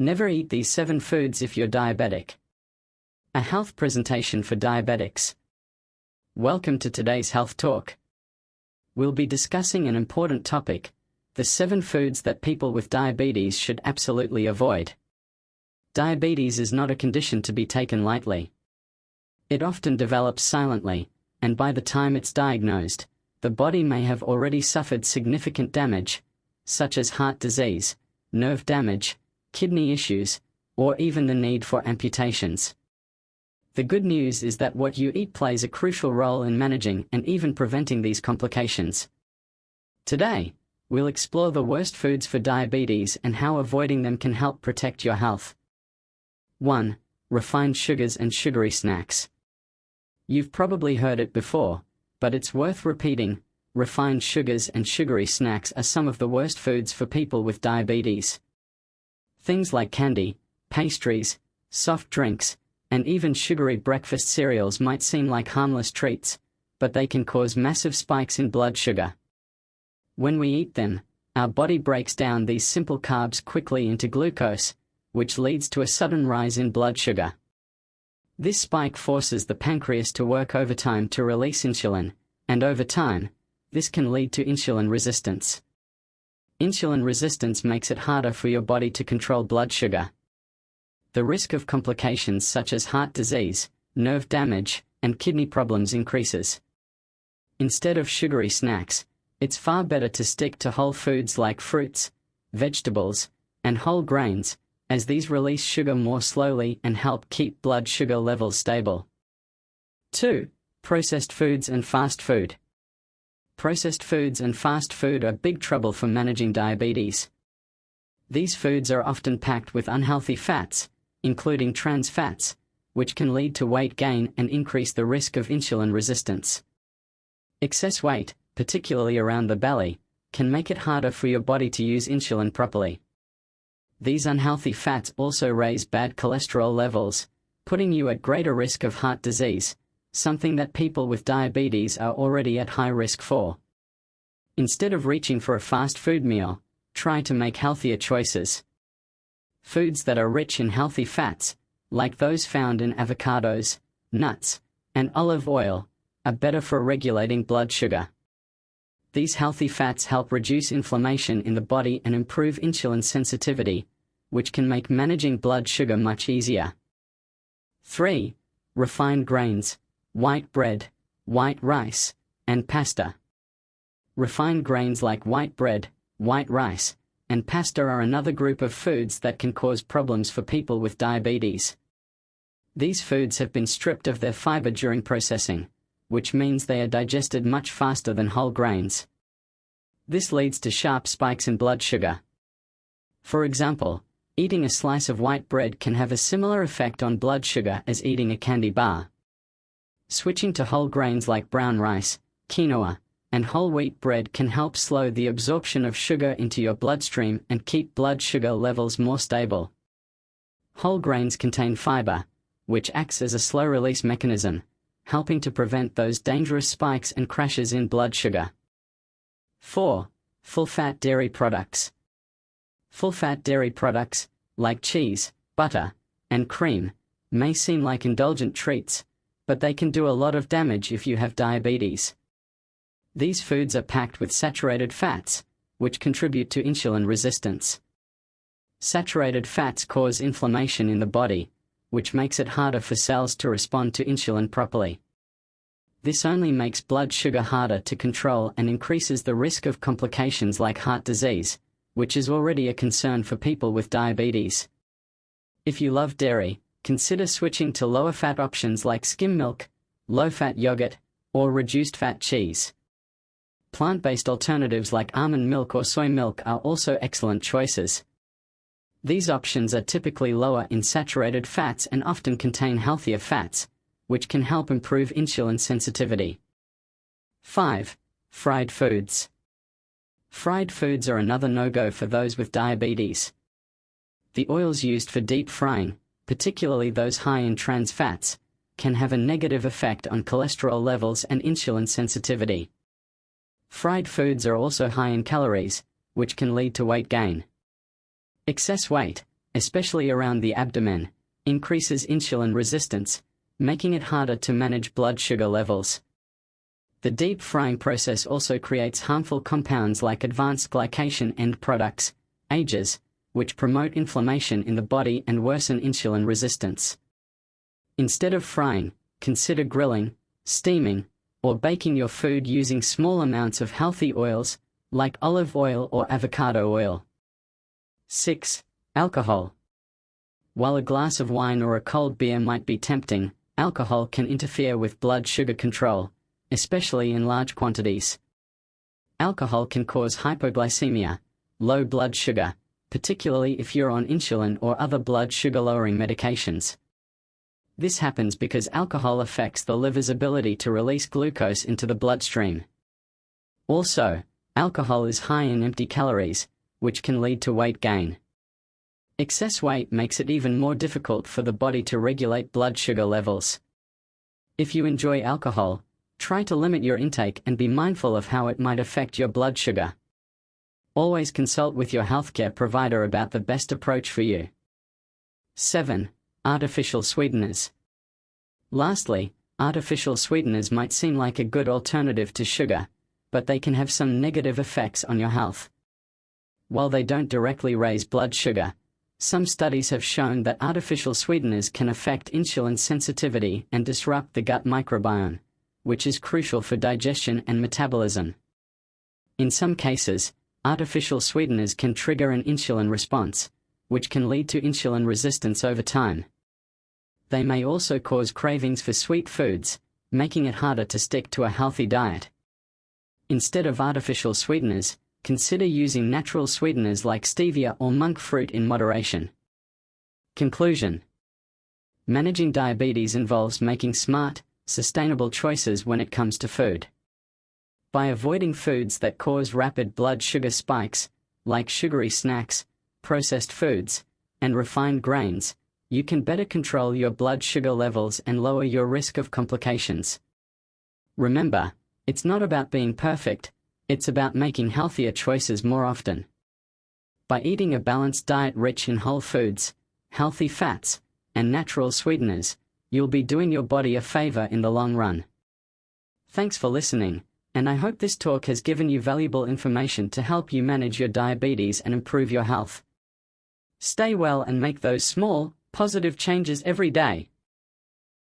Never eat these 7 foods if you're diabetic. A health presentation for diabetics. Welcome to today's health talk. We'll be discussing an important topic: the 7 foods that people with diabetes should absolutely avoid. Diabetes is not a condition to be taken lightly. It often develops silently, and by the time it's diagnosed, the body may have already suffered significant damage, such as heart disease, nerve damage, kidney issues, or even the need for amputations. The good news is that what you eat plays a crucial role in managing and even preventing these complications. Today, we'll explore the worst foods for diabetes and how avoiding them can help protect your health. 1. Refined sugars and sugary snacks. You've probably heard it before, but it's worth repeating. Refined sugars and sugary snacks are some of the worst foods for people with diabetes. Things like candy, pastries, soft drinks, and even sugary breakfast cereals might seem like harmless treats, but they can cause massive spikes in blood sugar. When we eat them, our body breaks down these simple carbs quickly into glucose, which leads to a sudden rise in blood sugar. This spike forces the pancreas to work overtime to release insulin, and over time, this can lead to insulin resistance. Insulin resistance makes it harder for your body to control blood sugar. The risk of complications such as heart disease, nerve damage, and kidney problems increases. Instead of sugary snacks, it's far better to stick to whole foods like fruits, vegetables, and whole grains, as these release sugar more slowly and help keep blood sugar levels stable. 2. Processed foods and fast food. Processed foods and fast food are big trouble for managing diabetes. These foods are often packed with unhealthy fats, including trans fats, which can lead to weight gain and increase the risk of insulin resistance. Excess weight, particularly around the belly, can make it harder for your body to use insulin properly. These unhealthy fats also raise bad cholesterol levels, putting you at greater risk of heart disease, something that people with diabetes are already at high risk for. Instead of reaching for a fast food meal, try to make healthier choices. Foods that are rich in healthy fats, like those found in avocados, nuts, and olive oil, are better for regulating blood sugar. These healthy fats help reduce inflammation in the body and improve insulin sensitivity, which can make managing blood sugar much easier. 3. Refined grains, white bread, white rice, and pasta. Refined grains like white bread, white rice, and pasta are another group of foods that can cause problems for people with diabetes. These foods have been stripped of their fiber during processing, which means they are digested much faster than whole grains. This leads to sharp spikes in blood sugar. For example, eating a slice of white bread can have a similar effect on blood sugar as eating a candy bar. Switching to whole grains like brown rice, quinoa, and whole wheat bread can help slow the absorption of sugar into your bloodstream and keep blood sugar levels more stable. Whole grains contain fiber, which acts as a slow-release mechanism, helping to prevent those dangerous spikes and crashes in blood sugar. 4. Full-fat dairy products. Full-fat dairy products, like cheese, butter, and cream, may seem like indulgent treats, but they can do a lot of damage if you have diabetes. These foods are packed with saturated fats, which contribute to insulin resistance. Saturated fats cause inflammation in the body, which makes it harder for cells to respond to insulin properly. This only makes blood sugar harder to control and increases the risk of complications like heart disease, which is already a concern for people with diabetes. If you love dairy, consider switching to lower-fat options like skim milk, low-fat yogurt, or reduced-fat cheese. Plant-based alternatives like almond milk or soy milk are also excellent choices. These options are typically lower in saturated fats and often contain healthier fats, which can help improve insulin sensitivity. 5. Fried foods. Fried foods are another no-go for those with diabetes. The oils used for deep frying, particularly those high in trans fats, can have a negative effect on cholesterol levels and insulin sensitivity. Fried foods are also high in calories, which can lead to weight gain. Excess weight, especially around the abdomen, increases insulin resistance, making it harder to manage blood sugar levels. The deep frying process also creates harmful compounds like advanced glycation end products, AGEs, which promote inflammation in the body and worsen insulin resistance. Instead of frying, consider grilling, steaming, or baking your food using small amounts of healthy oils, like olive oil or avocado oil. 6. Alcohol. While a glass of wine or a cold beer might be tempting, alcohol can interfere with blood sugar control, especially in large quantities. Alcohol can cause hypoglycemia, low blood sugar, particularly if you're on insulin or other blood sugar-lowering medications. This happens because alcohol affects the liver's ability to release glucose into the bloodstream. Also, alcohol is high in empty calories, which can lead to weight gain. Excess weight makes it even more difficult for the body to regulate blood sugar levels. If you enjoy alcohol, try to limit your intake and be mindful of how it might affect your blood sugar. Always consult with your healthcare provider about the best approach for you. 7. Artificial sweeteners. Lastly, artificial sweeteners might seem like a good alternative to sugar, but they can have some negative effects on your health. While they don't directly raise blood sugar, some studies have shown that artificial sweeteners can affect insulin sensitivity and disrupt the gut microbiome, which is crucial for digestion and metabolism. In some cases, artificial sweeteners can trigger an insulin response, which can lead to insulin resistance over time. They may also cause cravings for sweet foods, making it harder to stick to a healthy diet. Instead of artificial sweeteners, consider using natural sweeteners like stevia or monk fruit in moderation. Conclusion. Managing diabetes involves making smart, sustainable choices when it comes to food. By avoiding foods that cause rapid blood sugar spikes, like sugary snacks, processed foods, and refined grains, you can better control your blood sugar levels and lower your risk of complications. Remember, it's not about being perfect, it's about making healthier choices more often. By eating a balanced diet rich in whole foods, healthy fats, and natural sweeteners, you'll be doing your body a favor in the long run. Thanks for listening, and I hope this talk has given you valuable information to help you manage your diabetes and improve your health. Stay well and make those small, positive changes every day.